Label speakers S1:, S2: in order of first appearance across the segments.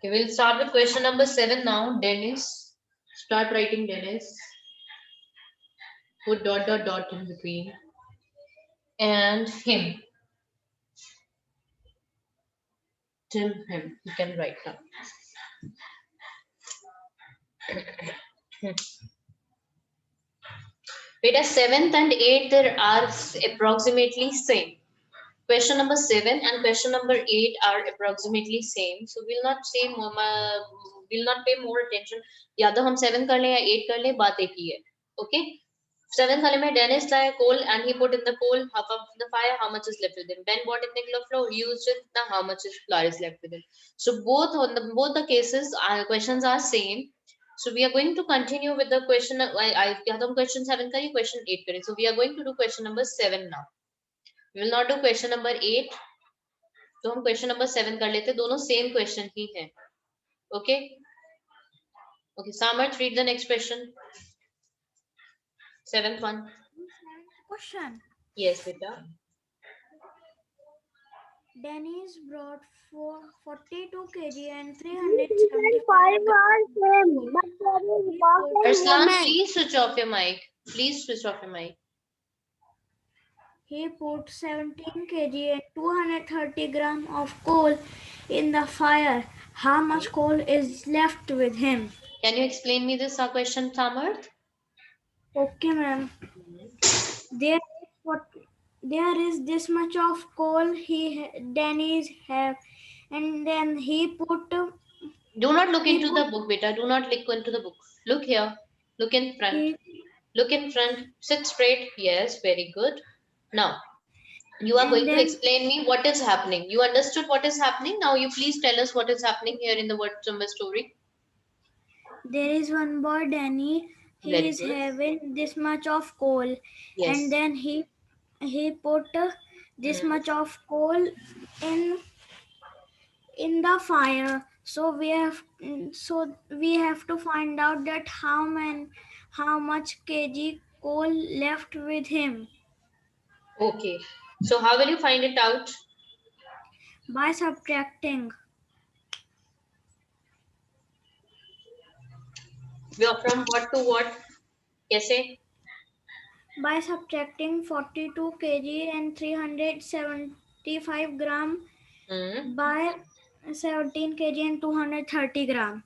S1: Okay, we'll start with question number 7 now. Dennis, start writing Dennis. Put dot dot dot in between. And him. Tim, him. You can write now. Beta 7th and 8th there are approximately same. Question number 7 and question number 8 are approximately same. So we'll not say we'll not pay more attention. या तो हम 7 कर लें या 8 कर लें, बात एक ही है. Okay. 7th वाले में Dennis लाया coal and he put in the coal, half of the fire, how much is left with him? Ben bought in the kilo flour, he used it, now how much is flour is left with him? So both the cases questions are same. So we are going to continue with the question. या तो हम question 7 करें, question 8 करें. So we are going to do question number 7 now. We will not do question number 8. तो हम question number 7 कर लेते, दोनों same question ही हैं. Okay. Okay, Samarth, read the next question. 7th one.
S2: Question.
S1: Yes, beta.
S2: Dennis brought 42 kg and 375
S1: Arslan, please switch off your mic. Please switch off your mic.
S2: He put 17 kg and 230 gram of coal in the fire. How much coal is left with him?
S1: Can you explain me this question, Samarth?
S2: Okay, ma'am. There is this much of coal Dennis have, and then he put.
S1: Do not look into the book, beta. Do not look into the book. Look here. Look in front. Look in front. Sit straight. Yes, very good. Now, you are going to explain me what is happening. You understood what is happening. Now, you please tell us what is happening here in the word number story.
S2: There is one boy, Danny. He is having this much of coal, and then he put this much of coal in the fire. So we have to find out that how much kg coal left with him.
S1: Okay. So how will you find it out?
S2: By subtracting.
S1: From what to what? Kaise?
S2: By subtracting 42 kg and 375 gram by 17 kg and 230 gram.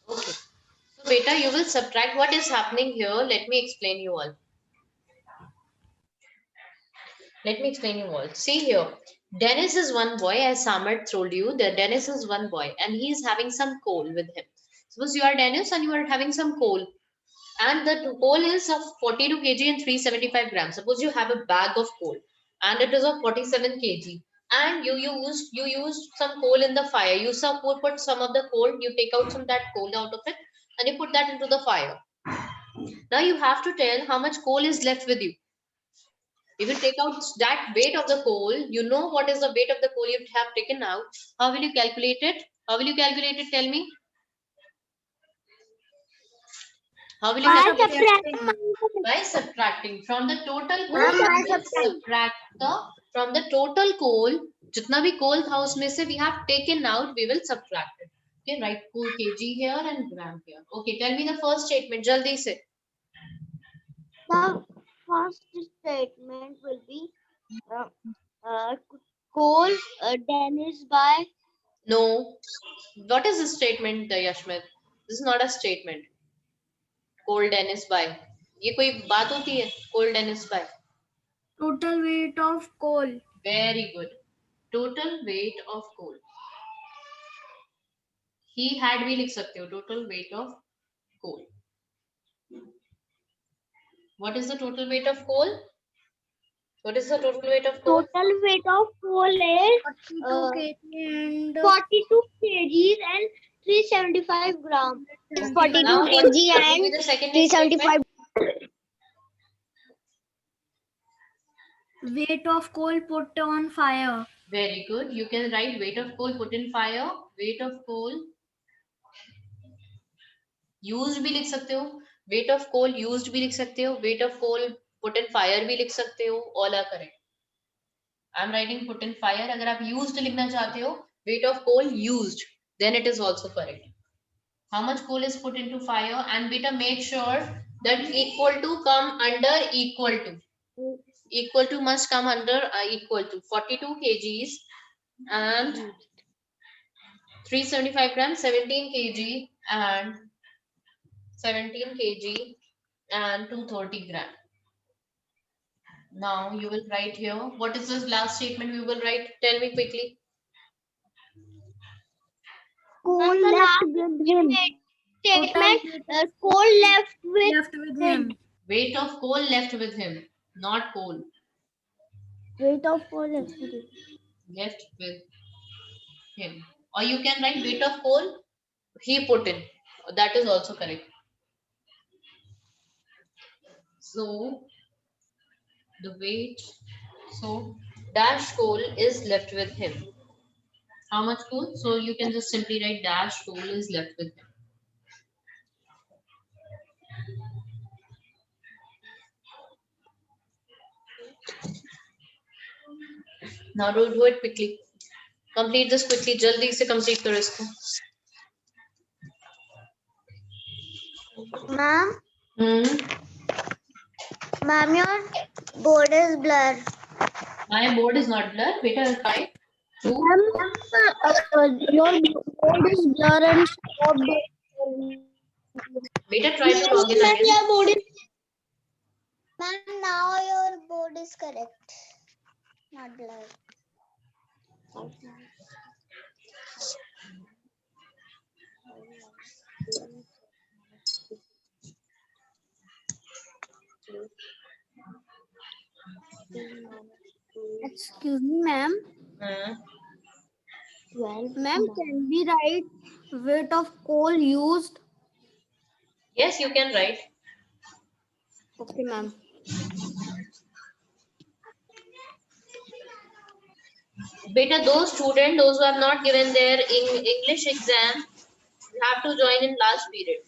S1: Okay. So beta, you will subtract. What is happening here? Let me explain you all. See here. Dennis is one boy, as Samarth told you. That Dennis is one boy, and he is having some coal with him. Suppose you are Dennis and you are having some coal, and the coal is of 42 kg and 375 grams. Suppose you have a bag of coal, and it is of 47 kg, and you used some coal in the fire. You put some of the coal. You take out some of that coal out of it, and you put that into the fire. Now you have to tell how much coal is left with you. If you take out that weight of the coal, you know what is the weight of the coal you have taken out. How will you calculate it? Tell me. How will you calculate it? By subtracting from the total coal. From the total coal, jitna bhi coal tha usme se we have taken out, we will subtract it. Okay, write coal kg here and gram here. Okay, tell me the first statement, jaldi se.
S3: The first statement will be coal Dennis by.
S1: No. What is this statement, Yashmit? This is not a statement. Coal Dennis by. ये कोई बात होती है? Coal Dennis by.
S2: Total weight of coal.
S1: Very good. Total weight of coal. He had भी लिख सकते हो. Total weight of coal. What is the total weight of coal? What is the total weight of coal?
S3: Total weight of coal is 42 kgs and 375 grams. 42 kg and 375.
S2: Weight of coal put on fire.
S1: Very good. You can write weight of coal put in fire. Weight of coal used भी लिख सकते हो. Weight of coal used भी लिख सकते हो. Weight of coal put in fire भी लिख सकते हो. All are correct. I'm writing put in fire. अगर आप used लिखना चाहते हो, weight of coal used, then it is also correct. How much coal is put into fire, and beta make sure that equal to come under equal to. Equal to must come under equal to 42 kgs and 375 grams, 17 kg and 17 kg and 230 gram. Now you will write here. What is this last statement we will write? Tell me quickly.
S3: Coal left with him. Statement. Coal left with him.
S1: Weight of coal left with him, not coal.
S3: Weight of coal left with him.
S1: Left with him. Or you can write weight of coal he put in. That is also correct. So the weight, so dash coal is left with him. How much coal? So you can just simply write dash coal is left with him. Now do it quickly. Complete this quickly. Jaldi se complete karo isko.
S3: Ma'am, ma'am, your board is blurred.
S1: My board is not blurred. Beta, fine.
S3: Your board is blurred and stopped.
S1: Beta, try to log in again.
S3: Your board is... Ma'am, now your board is correct. Not blurred. Excuse me, ma'am. 12. Ma'am, can we write weight of coal used?
S1: Yes, you can write.
S3: Okay, ma'am.
S1: Beta, those students, those who have not given their English exam, have to join in last period.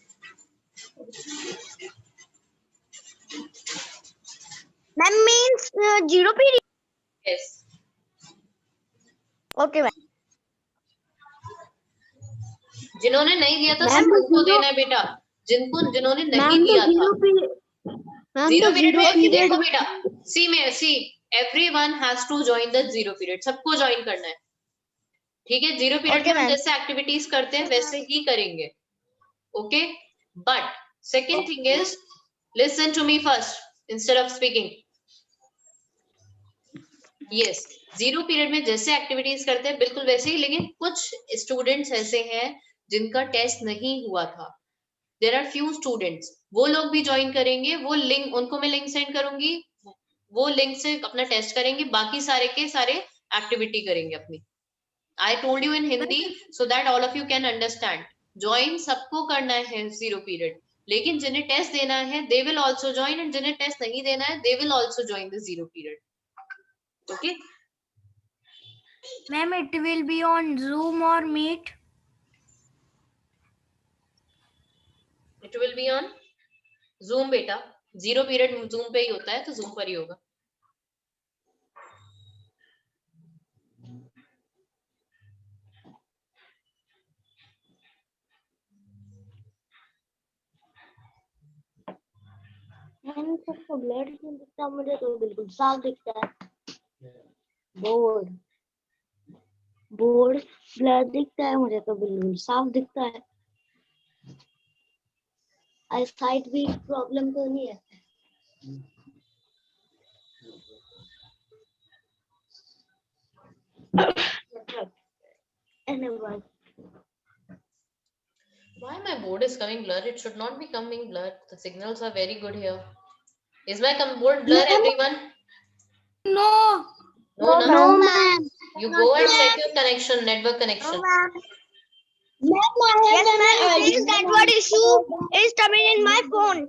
S3: That means 0 period.
S1: Yes.
S3: Okay, ma'am.
S1: जिन्होंने नहीं दिया था सब उनको देना है बेटा. जिन्होंने नहीं दिया था. Zero period में देखो बेटा. See, everyone has to join the zero period. सबको join करना है. ठीक है, जीरो पीरियड में हम जैसे एक्टिविटीज करते हैं वैसे ही करेंगे. Okay, but second thing is listen to me first instead of speaking. Yes, zero period में जैसे एक्टिविटीज करते हैं बिल्कुल वैसे ही, लेकिन कुछ स्टूडेंट्स ऐसे हैं जिनका टेस्ट नहीं हुआ था. देयर आर फ्यू स्टूडेंट्स, वो लोग भी ज्वाइन करेंगे. वो लिंक उनको मैं लिंक सेंड करूंगी, वो लिंक से अपना टेस्ट करेंगे, बाकी सारे के सारे एक्टिविटी करेंगे अपनी. I told you in Hindi so that all of you can understand. Join सबको करना है जीरो पीरियड, लेकिन जिन्हें टेस्ट देना है they will also join, and जिन्हें टेस्ट नहीं देना है they will also join the zero period. Okay?
S2: Ma'am, it will be on Zoom or Meet?
S1: It will be on Zoom बेटा. जीरो पीरियड Zoom पे ही होता है, तो Zoom पर ही होगा.
S3: सबको ब्लड क्यों दिखता है? मुझे तो बिल्कुल साफ दिखता है. बोर्ड ब्लर दिखता है, मुझे तो बिल्कुल साफ दिखता है. आई साइट भी प्रॉब्लम तो नहीं है. Anyway.
S1: Why my board is coming blurred? It should not be coming blurred. The signals are very good here. Is my board blurred, everyone?
S2: No.
S3: No, ma'am.
S1: You go and check your connection, network connection.
S3: This network issue is coming in my phone.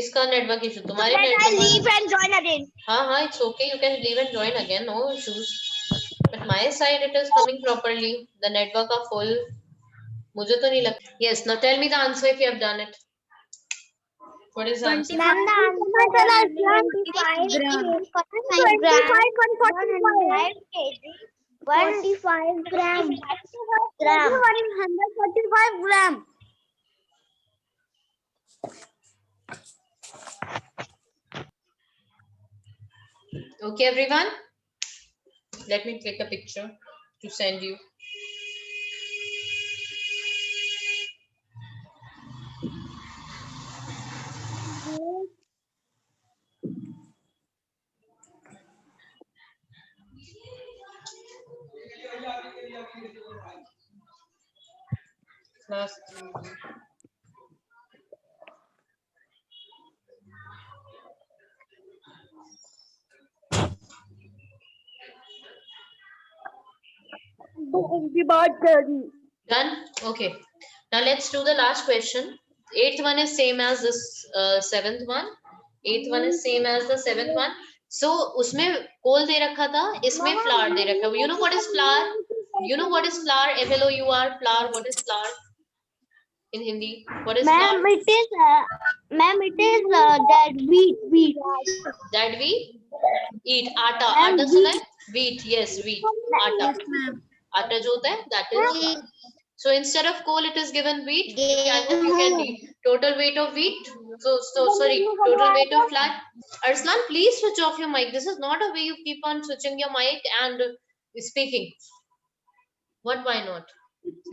S1: इसका network issue तुम्हारे
S3: Let I leave and join again.
S1: हाँ, it's okay. You can leave and join again. No issues. But my side it is coming properly. The network are full. मुझे तो नहीं लगता. Yes. Now tell me the answer if you have done it. What is the answer?
S3: 25 grams. 25 kg. 145 gram. 145 gram.
S1: Okay, everyone. Let me take a picture to send you. Class 3. Done? Okay. Now let's do the last question. 8th one is same as this 7th one. 8th one is same as the 7th one. So उसमें कोल दे रखा था, इसमें flour दे रखा है. You know what is flour? You know what is flour? FLOUR, flour. What is flour in Hindi? What is flour?
S3: Ma'am, it is that wheat.
S1: That we eat. Atta. Atta सुना है? Wheat. Yes, wheat. Atta. Atta जो होता है, that is. So instead of coal, it is given wheat. You can total weight of wheat. So sorry, total weight of flour. Arslan, please switch off your mic. This is not a way you keep on switching your mic and speaking. What? Why not?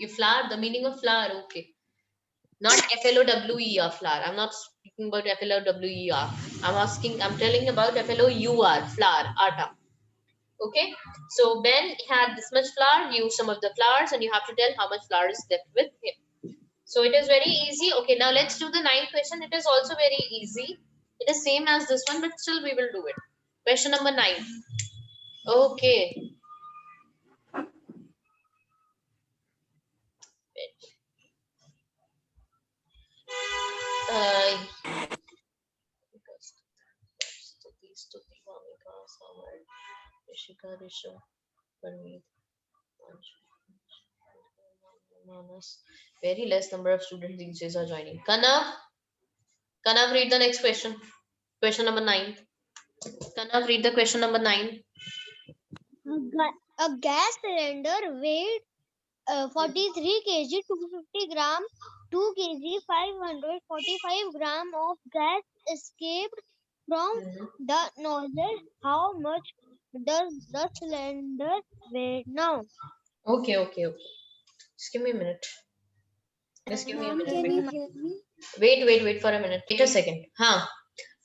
S1: You flour. The meaning of flour. Okay. Not FLOWER flour. I'm not speaking about FLOWER. I'm telling about FLOUR flour. Atta. Okay, so Ben had this much flour, use some of the flours, and you have to tell how much flour is left with him. So it is very easy. Okay, now let's do the 9th question. It is also very easy. It is same as this one, but still we will do it. Question number 9. Okay. Very less number of students these days are joining. Kanav, read the next question. Question number 9. Kanav, read the question number 9.
S3: A gas cylinder weighed 43 kg, 250 gram, 2 kg, 545 gram of gas escaped from the nozzle. How much does the cylinder weigh now?
S1: Okay. Just give me a minute. Just give me a minute.
S2: Can you hear me?
S1: Wait for a minute. Wait a second.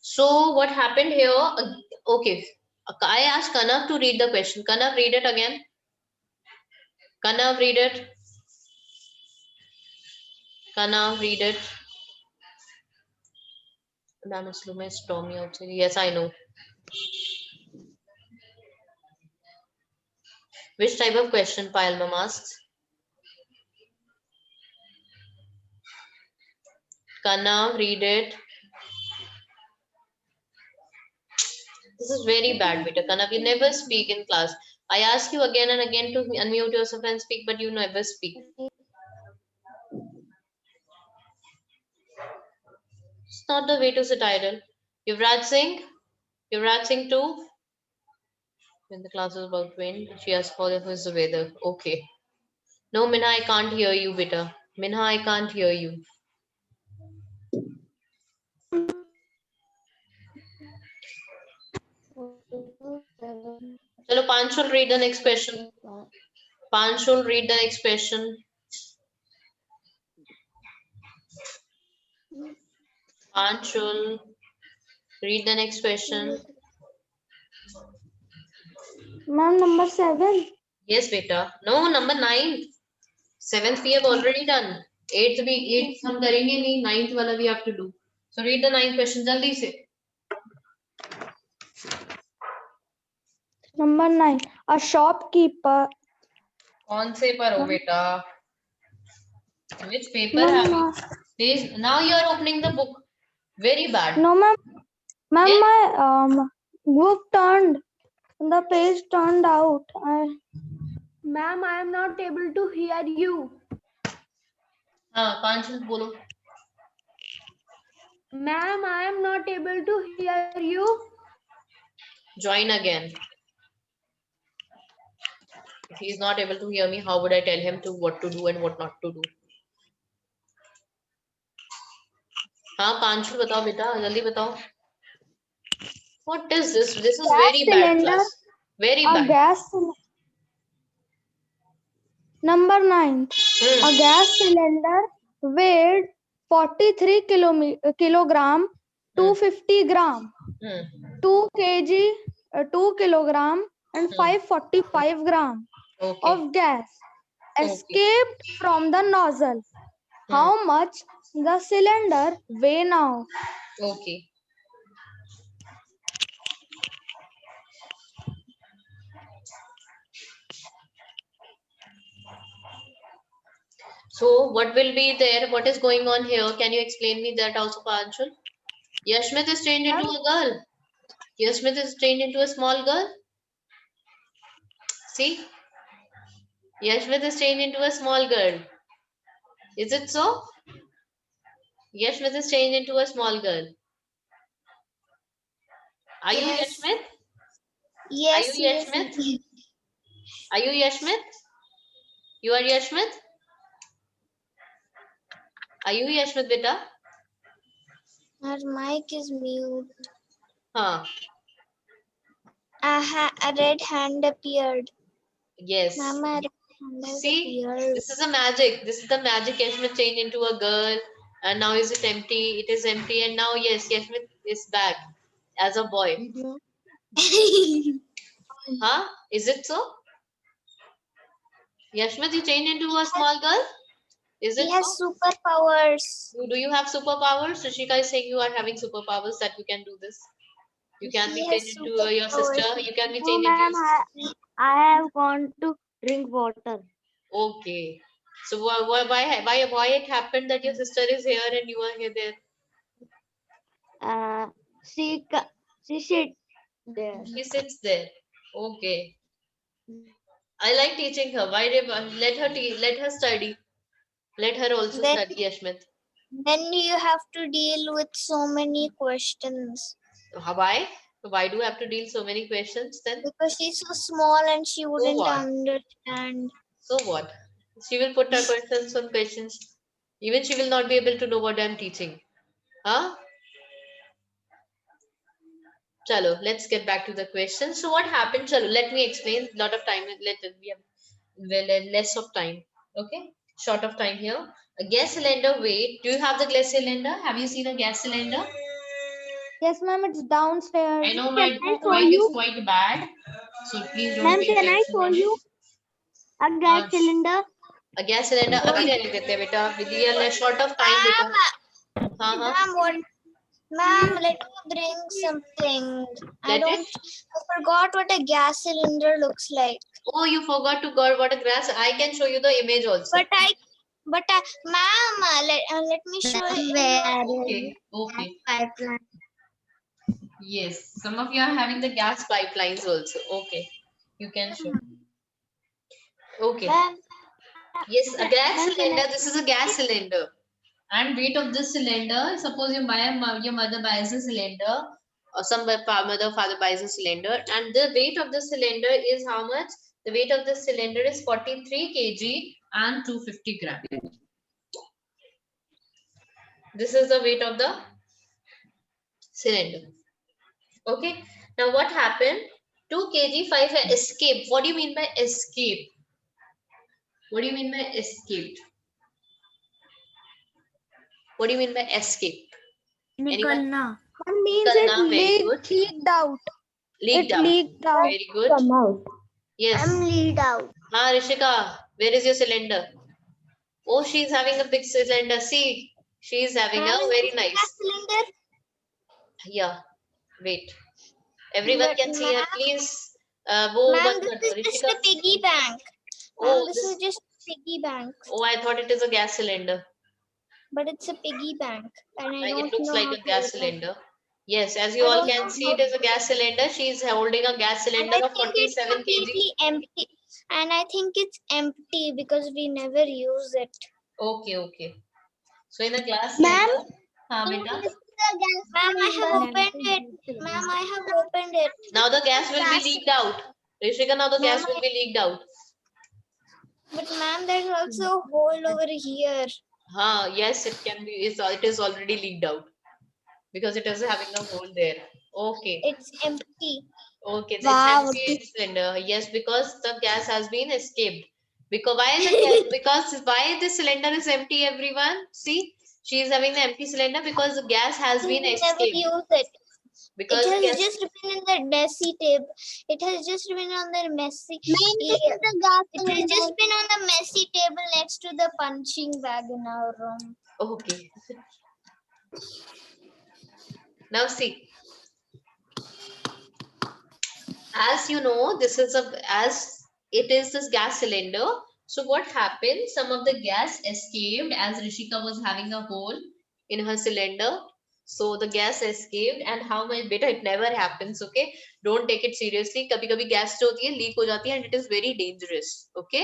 S1: So what happened here? Okay. I asked Kanav to read the question. Kanav, read it again. Kanav, read it. Kanav, read it. Damn, it's stormy outside. Yes, I know. Which type of question Payal Ma'am asks? Kanav, read it. This is very bad, beta. Kanav, you never speak in class. I ask you again and again to unmute yourself and speak, but you never speak. It's not the way to sit idle. Yuvraj Singh too. When the class is about wind, she has called who is the weather. Okay. No, Minha, I can't hear you, beta. Minha, I can't hear you. Chalo, Panchul, read the next question. Panchul, read the next question. Panchul, read the next question.
S2: Ma'am, number 7.
S1: Yes, beta. No, number 9. 7th we have already done. 8th हम करेंगे नहीं. 9th वाला we have to do. So read the 9th question जल्दी से.
S2: Number 9. A shopkeeper.
S1: कौन से पर हो बेटा? Which paper have you? Now you are opening the book. Very bad.
S2: No, ma'am. Ma'am,
S1: Yes?
S2: my book turned. The page turned out. Ma'am, I am not able to hear you.
S1: हाँ, Panchal बोलो.
S2: Ma'am, I am not able to hear you.
S1: Join again. If he is not able to hear me, how would I tell him to what to do and what not to do? हाँ पांचू बताओ बेटा जल्दी बताओ. What is this? This is very bad class. Very bad.
S2: Number 9. A gas cylinder weighed 43 kilogram, 250 gram, 2 kg, 2 kilogram, and 545 gram of gas escaped from the nozzle. How much the cylinder weigh now?
S1: Okay. So what will be there? What is going on here? Can you explain me that also, Panchal? Yashmit is changed into a girl. Yashmit is changed into a small girl. See? Yashmit is changed into a small girl. Is it so? Yashmit is changed into a small girl. Are you Yashmit?
S3: Yes.
S1: Are you Yashmit? Are you Yashmit? You are Yashmit? Are you Yashmit, beta?
S3: Her mic is mute.
S1: Huh.
S3: A red hand appeared.
S1: Yes.
S3: Mama,
S1: see, this is a magic. This is the magic. Yashmit changed into a girl, and now is it empty? It is empty, and now yes, Yashmit is back as a boy. Huh? Is it so? Yashmit, you changed into a small girl? Is it
S3: He has
S1: so?
S3: superpowers.
S1: Do you have superpowers? Rishika is saying you are having superpowers that you can do this. You can be changed into your sister. You can be changed into.
S3: I have gone to drink water.
S1: Okay. So why it happened that your sister is here and you are here there?
S3: She sits there.
S1: She sits there. Okay. I like teaching her. Why let her let her study. Let her also study, Yashmit.
S3: Then you have to deal with so many questions.
S1: Why? Why do you have to deal so many questions then?
S3: Because she's so small and she wouldn't understand.
S1: So what? She will put her questions on questions. Even she will not be able to know what I'm teaching. Huh? Chalo, let's get back to the question. So what happened? Chalo, let me explain. Lot of time. We have less of time. Okay, short of time here. A gas cylinder weight. Do you have the gas cylinder? Have you seen a gas cylinder?
S2: Yes, ma'am. It's downstairs.
S1: I know my mic is quite bad, so please don't. Ma'am,
S3: can I show you a gas cylinder?
S1: A gas cylinder. अभी रहने देते हैं बेटा. We are short of time बेटा. हाँ.
S3: Ma'am, let me bring something. I forgot what a gas cylinder looks like.
S1: Oh, you forgot to go what a gas. I can show you the image also.
S3: But ma'am, let me show you.
S1: Okay.
S3: Pipeline.
S1: Yes, some of you are having the gas pipelines also. Okay, you can show. Okay. Yes, a gas cylinder. This is a gas cylinder. And weight of this cylinder, suppose your mother buys a cylinder, or some mother father buys a cylinder, and the weight of the cylinder is how much? The weight of the cylinder is 43 kg and 250 gram. This is the weight of the cylinder. Okay. Now what happened? 2 kg 5 escape. What do you mean by escape? What do you mean by escaped? What do you mean by escape?
S2: Nikalna.
S3: Means it leaked out.
S1: Leaked out. Very good.
S3: Come out.
S1: Yes.
S3: I'm leaked out.
S1: Rishika, where is your cylinder? Oh, she's having a big cylinder. See, she's having a very nice
S3: cylinder.
S1: Yeah. Wait. Everyone can see her, please.
S3: This is just a piggy bank.
S1: Oh,
S3: this is just a piggy bank.
S1: Oh, I thought it is a gas cylinder.
S3: But it's a piggy bank. And
S1: it looks like a gas cylinder. Yes, as you all can see, it is a gas cylinder. She is holding a gas cylinder of 47 kg.
S3: Empty. And I think it's empty because we never use it.
S1: Okay. So in the glass
S3: cylinder,
S1: Ma'am,
S3: I have opened it. Ma'am, I have opened it.
S1: Now the gas will be leaked out. Rishika, now the gas will be leaked out.
S3: But ma'am, there's also a hole over here.
S1: Yes, it can be. It is already leaked out because it is having a hole there. Okay.
S3: It's empty.
S1: Okay, it's
S3: Wow.
S1: empty cylinder. Yes, because the gas has been escaped. Because why the gas? Because why the cylinder is empty? Everyone, see, she is having the empty cylinder because the gas has been
S3: Never
S1: escaped.
S3: use it.
S1: Because
S3: it
S1: the
S3: has
S1: gas.
S3: just been in the messy table. It has just been on the messy.
S2: Ma'am, this is the gas
S3: It has just been on the messy table next to the punching bag in our room.
S1: Okay. Now see, as you know, this is as it is this gas cylinder. So what happened? Some of the gas escaped as Rishika was having a hole in her cylinder. So the gas escaped, and how much better it never happens. Okay, don't take it seriously. कभी कभी gas जो होती है leak हो जाती है and it is very dangerous. Okay,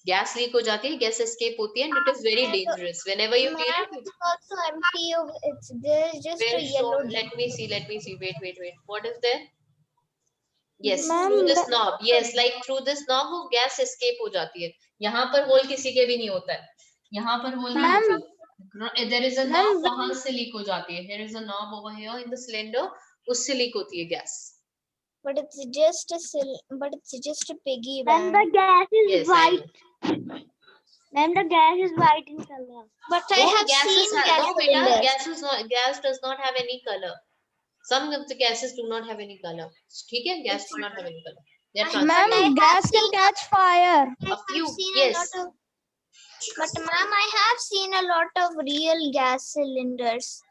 S1: gas leak हो जाती है, gas escape होती है and it is very dangerous. Whenever you feel
S3: Ma'am,
S1: it,
S3: it's also empty. It's there's just a
S1: where
S3: yellow.
S1: shown. Let me see. Let me see. Wait. What is there? Yes,
S2: Ma'am,
S1: through this knob. Yes, like through this knob वो gas escape हो जाती है. यहाँ पर whole किसी के भी नहीं होता है. यहाँ पर होल नहीं
S2: Ma'am,
S1: होता. There is a knob, वहां से leak हो जाती है. There is a knob over here in the cylinder, उससे leak होती है gas.
S3: But it's just a piggy
S2: Ma'am,
S3: bank.
S2: the gas is
S1: Yes,
S2: white. Ma'am, the gas is white in color.
S3: But I have seen gas
S1: no,
S3: cylinders.
S1: beta, gas does not have any color. Some of the gases do not have any color. ठीक है, gas do not have any color. They are transparent.
S2: Ma'am, gas can catch fire.
S1: A few,
S3: Seen
S1: yes.
S3: a lot of, but ma'am, I have seen a lot of real gas cylinders.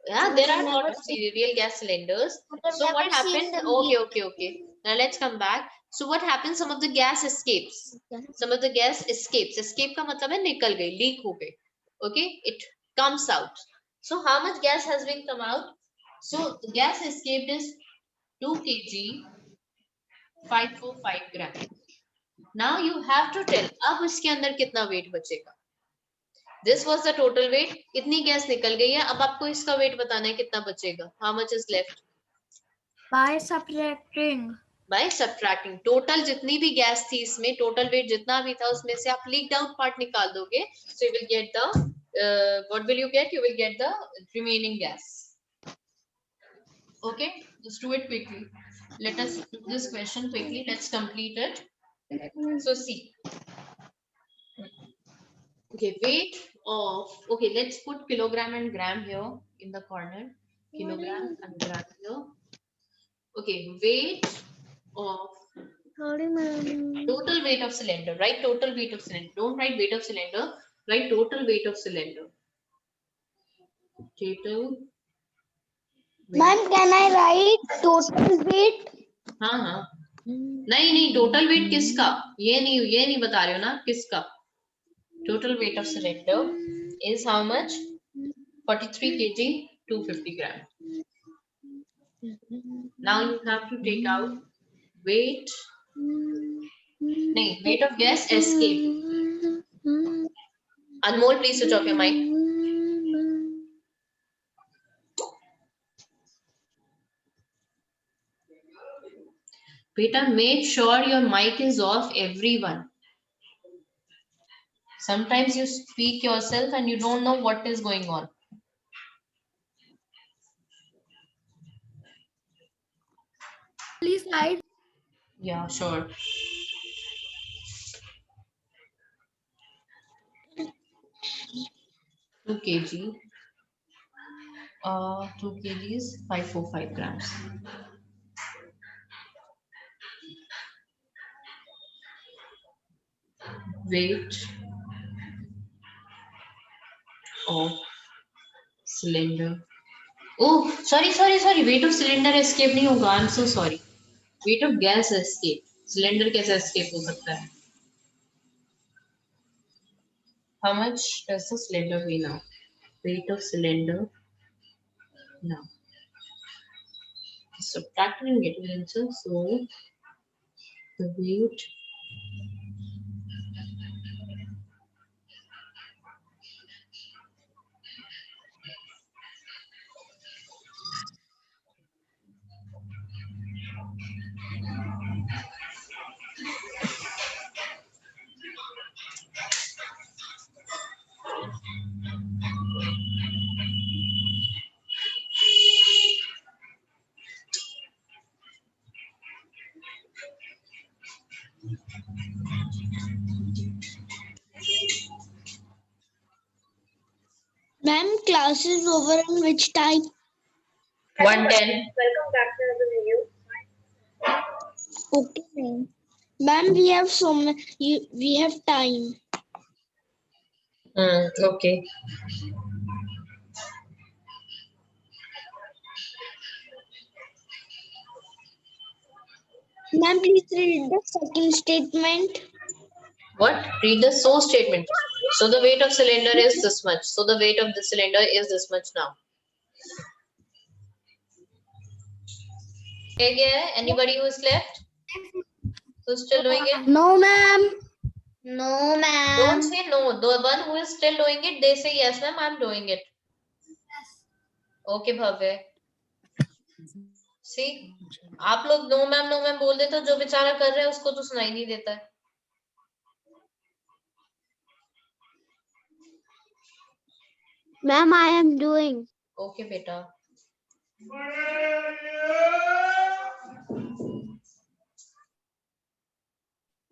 S1: Yeah, there are a lot of real gas cylinders. So what happened? Okay. Now let's come back. So what happens? Some of the gas escapes. Some of the gas escapes. Escape का मतलब है निकल गई, leak हो गई. Okay, it comes out. So how much gas has been come out? So the gas escaped is 2 kg, 545 gram. Now you have to tell. अब इसके अंदर कितना weight बचेगा? This was the total weight. इतनी gas निकल गई है. अब आपको इसका weight बताना है कितना बचेगा. How much is left?
S2: By subtracting.
S1: By subtracting. Total जितनी भी गैस थी इसमें, total weight जितना भी था उसमें से आप leaked out part निकाल दोगे. So you will get the what will you get? You will get the remaining gas. Okay, just do it quickly. Let us do this question quickly. Let's complete it. So see. Okay, weight of, okay, let's put kilogram and gram here in the corner. Kilogram and gram here. Okay, weight of, total weight of cylinder. Write total weight of cylinder. Don't write weight of cylinder. Write total weight of cylinder. Total.
S3: Ma'am, can I write total weight?
S1: हाँ. नहीं, total weight किसका? ये नहीं बता रहे हो ना किसका? Total weight of cylinder is how much? 43 kg, 250 gram. Now you have to take out weight. No, weight of gas escape. Anmol, please switch off your mic. Beta, make sure your mic is off, everyone. Sometimes you speak yourself and you don't know what is going on.
S2: Please slide.
S1: Yeah, sure. Two kg. 2 kgs, 545 grams. Weight of cylinder. Oh, sorry. Weight of cylinder escape नहीं होगा. I'm so sorry. Weight of gas escape. Cylinder कैसे escape हो सकता है? How much does the cylinder weigh now? Weight of cylinder now. Subtracting and getting answer. So the weight
S3: class is over in which time?
S1: 1:10.
S4: Welcome back to another video.
S3: Okay, ma'am. Ma'am, we have we have time.
S1: Okay.
S3: Ma'am, please read the second statement.
S1: What? Read the so statement. So the weight of cylinder is this much. So the weight of the cylinder is this much now. Okay, anybody who's left? Who's still doing it?
S3: No, ma'am. No, ma'am.
S1: Don't say no. The one who is still doing it, they say yes, ma'am, I'm doing it. Okay, Bhavya. See, आप लोग no ma'am बोल देते हो, जो बेचारा कर रहे हैं उसको तो सुनाई नहीं देता है.
S3: Ma'am, I am doing.
S1: Okay, बेटा.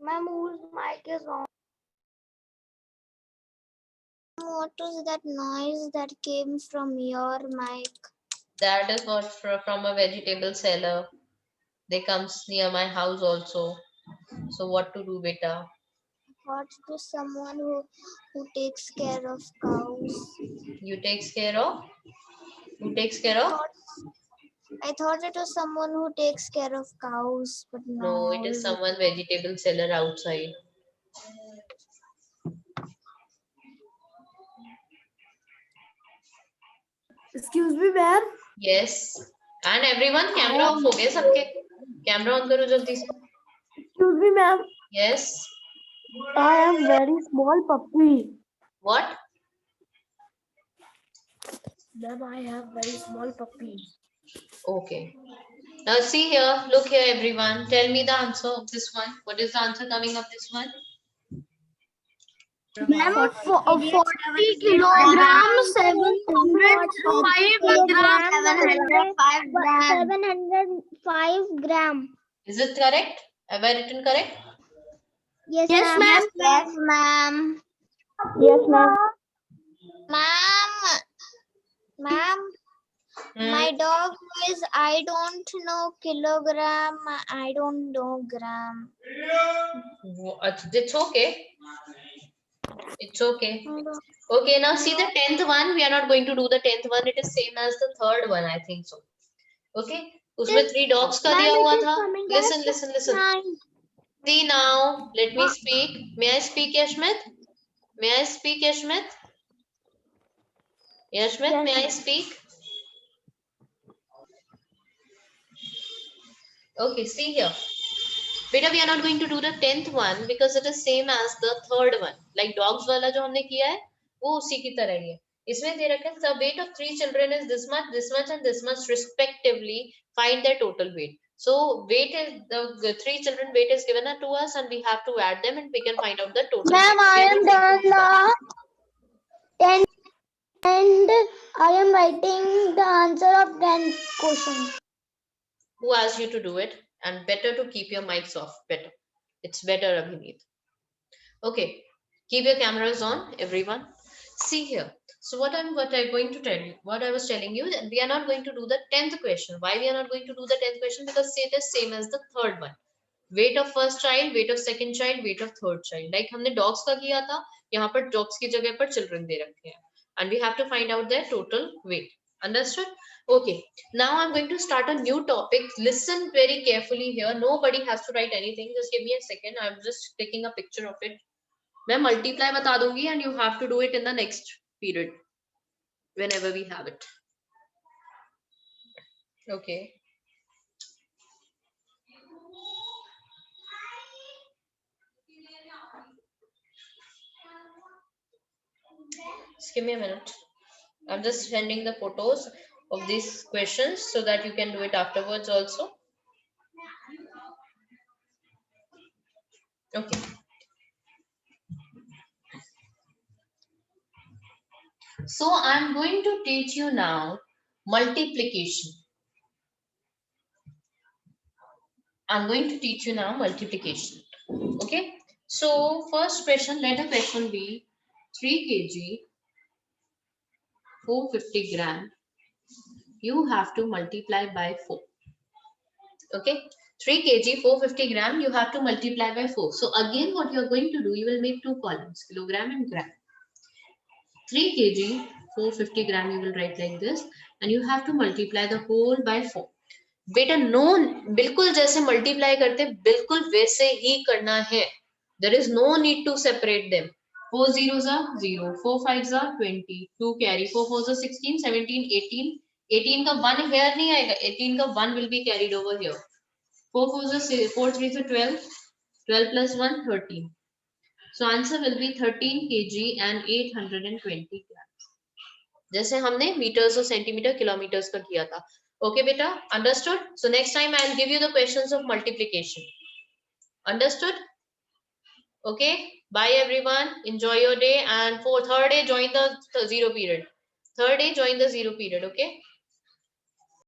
S3: Ma'am, whose mic is on? What was that noise that came from your mic?
S1: That is what from a vegetable seller. They comes near my house also. So what to do, beta?
S3: What to someone who takes care of cows?
S1: You takes care of? Who takes care of?
S3: I thought it was someone who takes care of cows, but
S1: No, it is someone vegetable seller outside.
S2: Excuse me, ma'am.
S1: Yes. And everyone, camera off हो गए सबके. Camera on करो जल्दी से.
S2: Excuse me, ma'am.
S1: Yes.
S2: I am very small puppy.
S1: What?
S2: Ma'am, I have very small puppy.
S1: Okay. Now see here, look here everyone. Tell me the answer of this one. What is the answer coming of this one?
S3: Ma'am, 40 kilograms, 705 grams. 705 grams.
S1: Is it correct? Have I written correct?
S3: Yes, ma'am. Yes, ma'am.
S2: Yes, ma'am.
S3: Ma'am, my dog is, I don't know kilogram, I don't know gram.
S1: It's okay. It's okay. Okay, now see the 10th one. We are not going to do the 10th one. It is same as the third one, I think so. Okay. उसमें 3 dogs का दिया हुआ था. Listen. See now, let me speak. May I speak, Yashmit? May I speak, Yashmit? Yashmit, may I speak? Okay, see here. Beta, we are not going to do the 10th one because it is same as the third one. Like dogs वाला जो हमने किया है, वो उसी की तरह ही है. इसमें दे रखा है the weight of 3 children is this much and this much respectively. Find their total weight. So weight is the 3 children weight is given to us and we have to add them and we can find out the total.
S3: Ma'am, I am done the 10th and I am writing the answer of 10th question.
S1: Who asked you to do it? And better to keep your mics off. Better. It's better, Abhineet. Okay. Keep your cameras on, everyone. See here. So what I'm going to tell you, what I was telling you, that we are not going to do the 10th question. Why we are not going to do the 10th question? Because it is same as the third one. Weight of first child, weight of second child, weight of third child. Like हमने dogs का किया था, यहाँ पर dogs की जगह पर children दे रखे हैं. And we have to find out their total weight. Understood? Okay. Now I'm going to start a new topic. Listen very carefully here. Nobody has to write anything. Just give me a second. I'm just taking a picture of it. मैं multiply बता दूंगी and you have to do it in the next period whenever we have it. Okay. Just give me a minute. I'm just sending the photos of these questions so that you can do it afterwards also. Okay. So I'm going to teach you now multiplication. I'm going to teach you now multiplication. Okay. So first question, let the question be 3 kg 450 gram, you have to multiply by 4. Okay, 3 kg 450 gram, you have to multiply by 4. So again what you are going to do, you will make two columns, kilogram and gram. 3 kg 450 gram you will write like this, and you have to multiply the whole by 4. बेटा no, बिल्कुल जैसे multiply करते बिल्कुल वैसे ही करना है. There is no need to separate them. 4 zeros are 0, 4 fives are 20, 2 carry, 4 fours are 16, 17, 18. 18 का 1 here नहीं आएगा, 18 का 1 will be carried over here. 4 fours are 4 threes are 12, 12 plus 1 13. So answer will be 13 kg and 820 grams. जैसे हमने meters और centimeter kilometers का किया था. Okay beta, understood? So next time I'll give you the questions of multiplication. Understood? Okay, bye everyone, enjoy your day, and for third day join the zero period. Third day join the zero period. Okay.